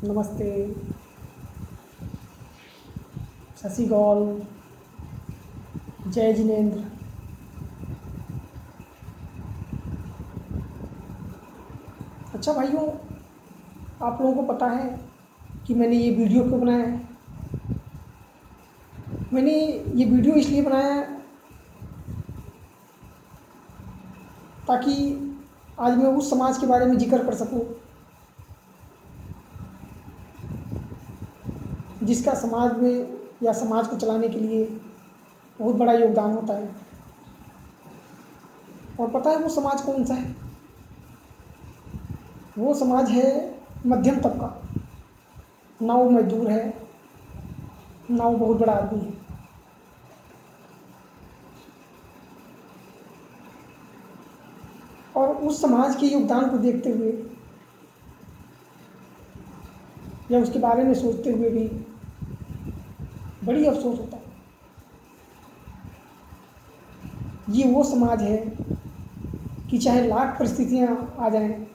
नमस्ते। शशि गौल। जय जिनेन्द्र। अच्छा भाइयों, आप लोगों को पता है कि मैंने ये वीडियो क्यों बनाया है? मैंने ये वीडियो इसलिए बनाया है ताकि आज मैं उस समाज के बारे में जिक्र कर सकूं जिसका समाज में या समाज को चलाने के लिए बहुत बड़ा योगदान होता है। और पता है वो समाज कौन सा है? वो समाज है मध्यम तबका। ना वो मजदूर है, ना वो बहुत बड़ा आदमी है। और उस समाज के योगदान को देखते हुए या उसके बारे में सोचते हुए भी बड़ी अफसोस होता है। ये वो समाज है कि चाहे लाख परिस्थितियां आ जाएं,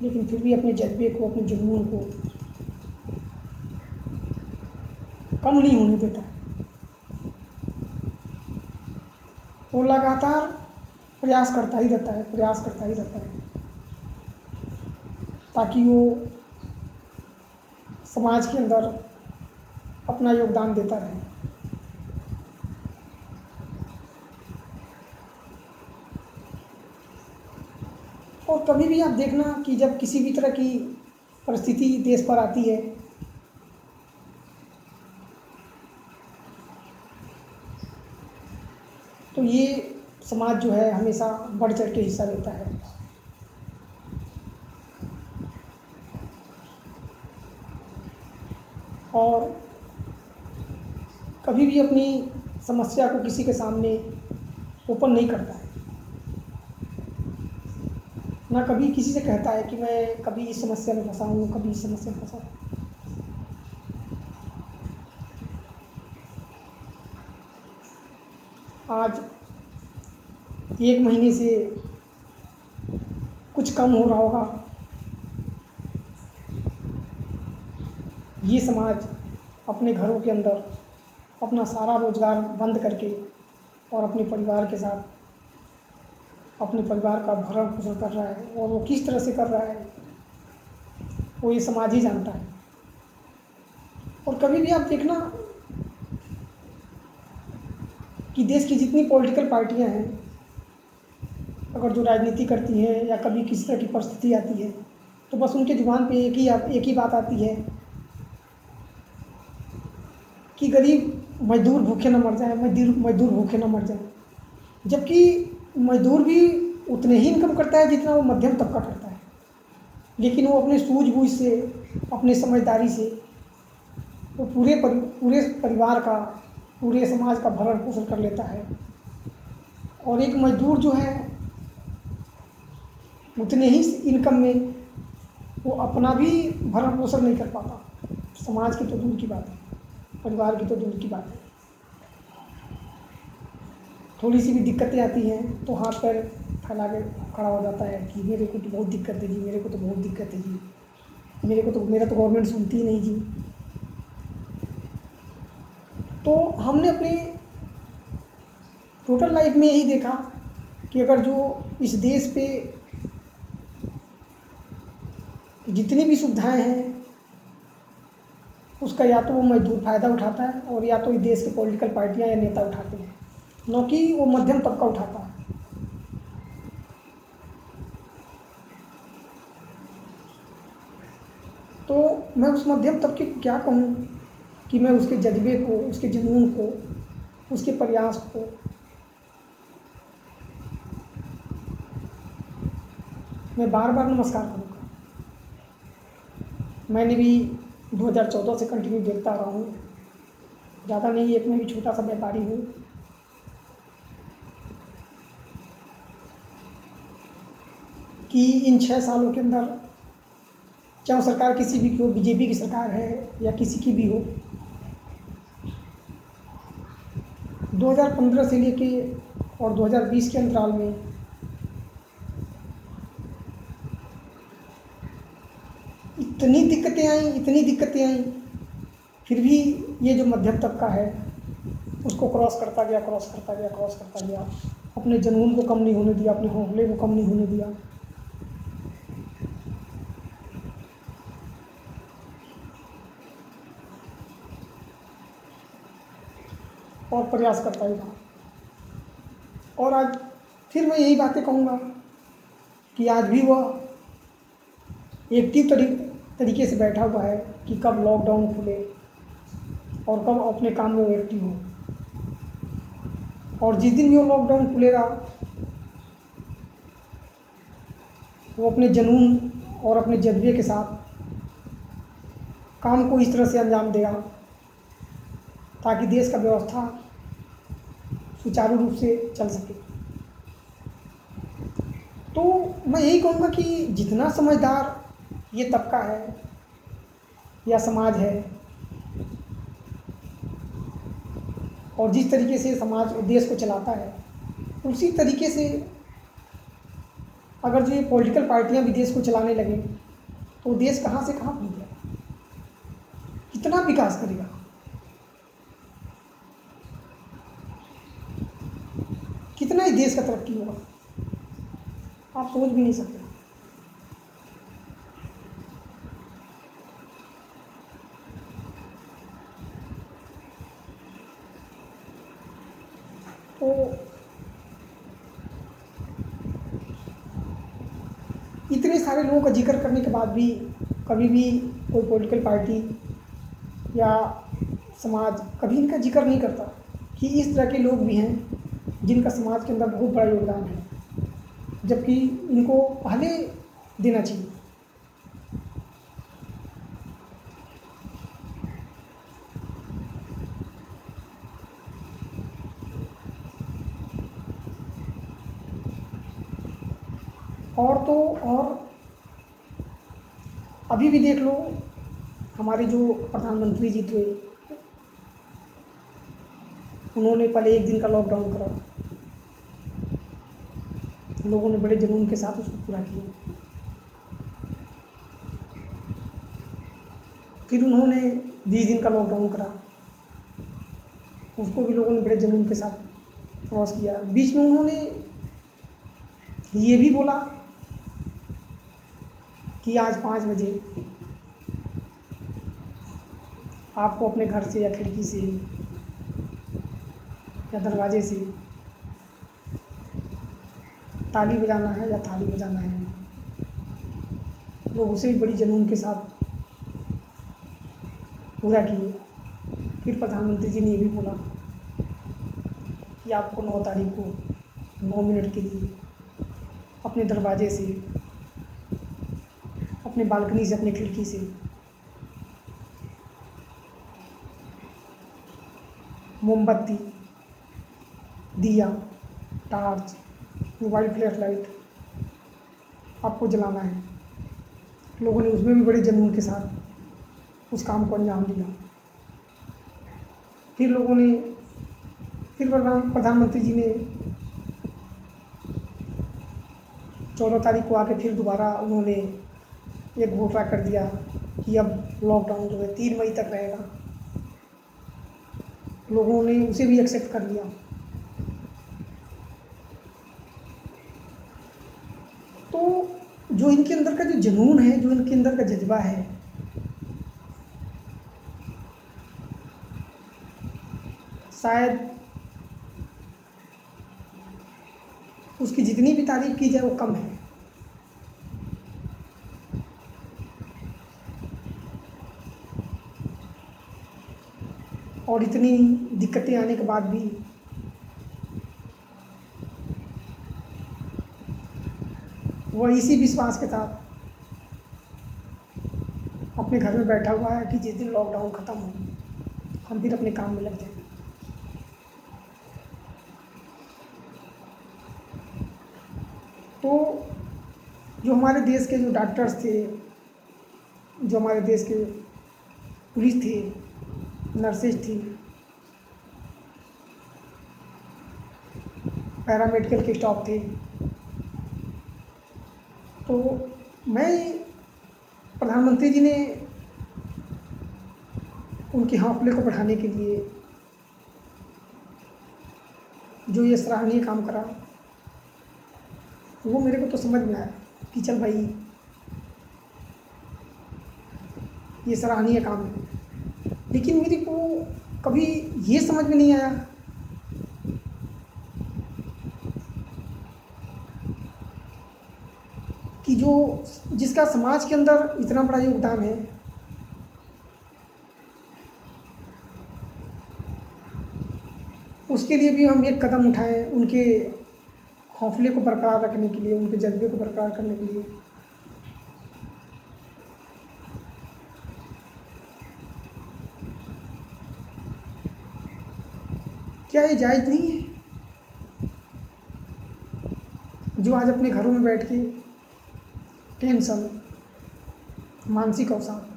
लेकिन फिर भी अपने जज्बे को, अपने जुनून को कम नहीं होने देता। वो लगातार प्रयास करता ही रहता है ताकि वो समाज के अंदर अपना योगदान देता रहे। और कभी भी आप देखना कि जब किसी भी तरह की परिस्थिति देश पर आती है तो ये समाज जो है हमेशा बढ़ चढ़ के हिस्सा लेता है। और कभी भी अपनी समस्या को किसी के सामने ओपन नहीं करता है, ना कभी किसी से कहता है कि मैं कभी इस समस्या में फंसा हूँ, कभी इस समस्या में फंसा हूँ। आज 1 महीने से कुछ कम हो रहा होगा, ये समाज अपने घरों के अंदर अपना सारा रोजगार बंद करके और अपने परिवार के साथ अपने परिवार का भरण पोषण कर रहा है। और वो किस तरह से कर रहा है वो ये समाज ही जानता है। और कभी भी आप देखना कि देश की जितनी पॉलिटिकल पार्टियां हैं, अगर जो राजनीति करती हैं या कभी किसी तरह की परिस्थिति आती है तो बस उनके जुबान पे एक ही बात आती है कि गरीब मजदूर भूखे न मर जाए, मजदूर भूखे न मर जाए। जबकि मजदूर भी उतने ही इनकम करता है जितना वो मध्यम तबका करता है, लेकिन वो अपने सूझबूझ से, अपने समझदारी से वो पूरे परिवार का, पूरे समाज का भरण पोषण कर लेता है। और एक मजदूर जो है उतने ही इनकम में वो अपना भी भरण पोषण नहीं कर पाता। समाज की तो दूर की बात है, परिवार की तो दूर की बात है। थोड़ी सी भी दिक्कतें आती हैं तो हाथ पैर फैला के खड़ा हो जाता है कि मेरे को तो बहुत दिक्कत है जी, मेरे को तो बहुत दिक्कत है जी, मेरा तो गवर्नमेंट सुनती ही नहीं जी। तो हमने अपनी टोटल लाइफ में यही देखा कि अगर जो इस देश पे जितनी भी सुविधाएं हैं उसका या तो वो मजदूर फ़ायदा उठाता है और या तो इस देश के पॉलिटिकल पार्टियां या नेता उठाते हैं, न कि वो मध्यम तबका उठाता है। तो मैं उस मध्यम तबके को क्या कहूँ कि मैं उसके जज्बे को, उसके जुनून को, उसके प्रयास को मैं बार बार नमस्कार करूँगा। मैंने भी 2014 से कंटिन्यू देखता रहा हूँ, ज़्यादा नहीं, एक मैं भी छोटा सा व्यापारी हूँ। कि इन 6 सालों के अंदर चाहे सरकार किसी भी की हो, बीजेपी की सरकार है या किसी की भी हो, 2015 से लेके और 2020 के अंतराल में इतनी दिक्कतें आई, इतनी दिक्कतें आई, फिर भी ये जो मध्यम तबका है उसको क्रॉस करता गया, क्रॉस करता गया, क्रॉस करता गया, अपने जुनून को कम नहीं होने दिया, अपने हौसले को कम नहीं होने दिया। और प्रयास करता ही रहा। और आज फिर मैं यही बातें कहूँगा कि आज भी वह एक्टिव तरीके से बैठा हुआ है कि कब लॉकडाउन खुले और कब अपने काम में वो एक्टिव हो। और जिस दिन भी वो लॉकडाउन खुलेगा वो अपने जुनून और अपने जज्बे के साथ काम को इस तरह से अंजाम देगा ताकि देश का व्यवस्था सुचारू रूप से चल सके। तो मैं यही कहूँगा कि जितना समझदार ये तबका है या समाज है और जिस तरीके से समाज देश को चलाता है, उसी तरीके से अगर जो ये पॉलिटिकल पार्टियां भी देश को चलाने लगे तो देश कहाँ से कहाँ पहुँच जाएगा, कितना विकास करेगा। कितना ही देश का तरक्की होगा, आप सोच भी नहीं सकते। तो इतने सारे लोगों का जिक्र करने के बाद भी कभी भी कोई पॉलिटिकल पार्टी या समाज कभी इनका जिक्र नहीं करता कि इस तरह के लोग भी हैं जिनका समाज के अंदर बहुत बड़ा योगदान है, जबकि इनको पहले देना चाहिए। और तो और अभी भी देख लो, हमारे जो प्रधानमंत्री जी थे उन्होंने पहले एक दिन का लॉकडाउन करा, लोगों ने बड़े जुनून के साथ उसको पूरा किया। फिर उन्होंने 20 दिन का लॉकडाउन करा, उसको भी लोगों ने बड़े जुनून के साथ क्रॉस किया। बीच में उन्होंने ये भी बोला कि आज 5 बजे आपको अपने घर से या खिड़की से या दरवाजे से ताली बजाना है या थाली बजाना है। लोग उसे भी बड़ी जुनून के साथ पूरा किए। फिर प्रधानमंत्री जी ने ये भी बोला कि आपको 9 तारीख को 9 मिनट के लिए अपने दरवाजे से, अपने बालकनी से, अपने खिड़की से मोमबत्ती, दिया, टार्च, मोबाइल फ्लैश लाइट आपको जलाना है। लोगों ने उसमें भी बड़े जुनून के साथ उस काम को अंजाम दिया। फिर लोगों ने, फिर प्रधानमंत्री जी ने 14 तारीख को आके फिर दोबारा उन्होंने एक घोषणा कर दिया कि अब लॉकडाउन जो है 3 मई तक रहेगा। लोगों ने उसे भी एक्सेप्ट कर लिया। तो जो इनके अंदर का जो जुनून है, जो इनके अंदर का जज्बा है, शायद उसकी जितनी भी तारीफ की जाए वो कम है। और इतनी दिक्कतें आने के बाद भी वह इसी विश्वास के साथ अपने घर में बैठा हुआ है कि जिस दिन लॉकडाउन ख़त्म हो हम फिर अपने काम में लग जाएंगे। तो जो हमारे देश के जो डॉक्टर्स थे, जो हमारे देश के पुलिस थे, नर्सेज थी, पैरामेडिकल के स्टाफ थे, तो मैं प्रधानमंत्री जी ने उनके हौसले को बढ़ाने के लिए जो ये सराहनीय काम करा, वो मेरे को तो समझ में आया कि चल भाई ये सराहनीय काम है। लेकिन मेरे को कभी ये समझ में नहीं आया कि जो जिसका समाज के अंदर इतना बड़ा योगदान है, उसके लिए भी हम एक कदम उठाएं, उनके हौसले को बरकरार रखने के लिए, उनके जज्बे को बरकरार करने के लिए। क्या ये जायज़ नहीं है जो आज अपने घरों में बैठ के टेंशन, मानसिक अवसाद,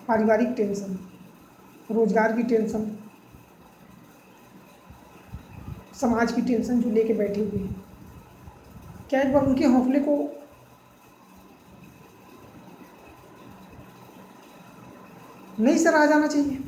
पारिवारिक टेंशन, रोजगार की टेंशन, समाज की टेंशन जो लेके बैठे हुए हैं, क्या एक बार उनके हौसले को नहीं सराहा जाना चाहिए?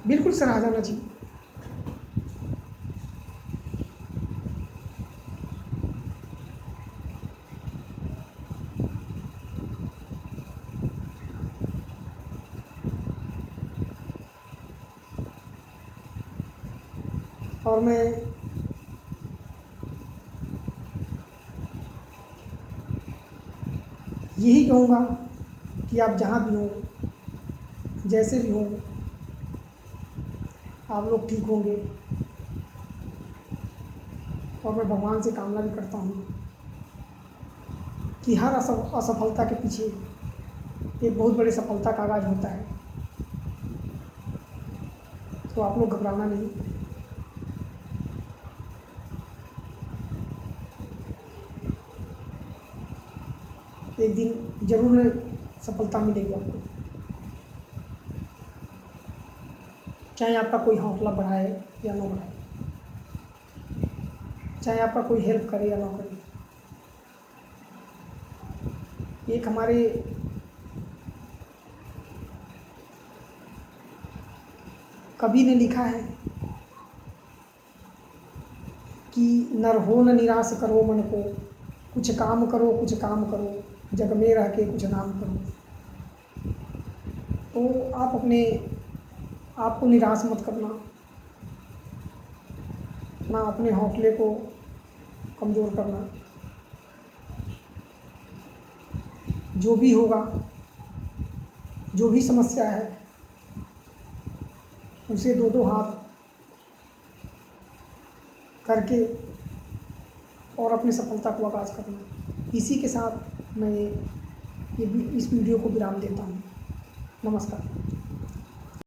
बिल्कुल सराहा जाना चाहिए। और मैं यही कहूँगा कि आप जहाँ भी हो, जैसे भी हो, आप लोग ठीक होंगे। और मैं भगवान से कामना भी करता हूँ कि हर असफलता के पीछे एक बहुत बड़ी सफलता का आगाज़ होता है। तो आप लोग घबराना नहीं। एक दिन ज़रूर सफलता मिलेगी आपको, चाहे आपका कोई हौसला बढ़ाए या ना बढ़ाए, चाहे आपका कोई हेल्प करे या ना करे। एक हमारे कवि ने लिखा है कि नर हो न निराश करो मन को, कुछ काम करो, कुछ काम करो, जग में रह के कुछ नाम करो। तो आप अपने आप को निराश मत करना, ना अपने हौसले को कमज़ोर करना। जो भी होगा, जो भी समस्या है, उसे दो दो हाथ करके और अपनी सफलता को आगाज़ करना। इसी के साथ मैं इस वीडियो को विराम देता हूँ। नमस्कार।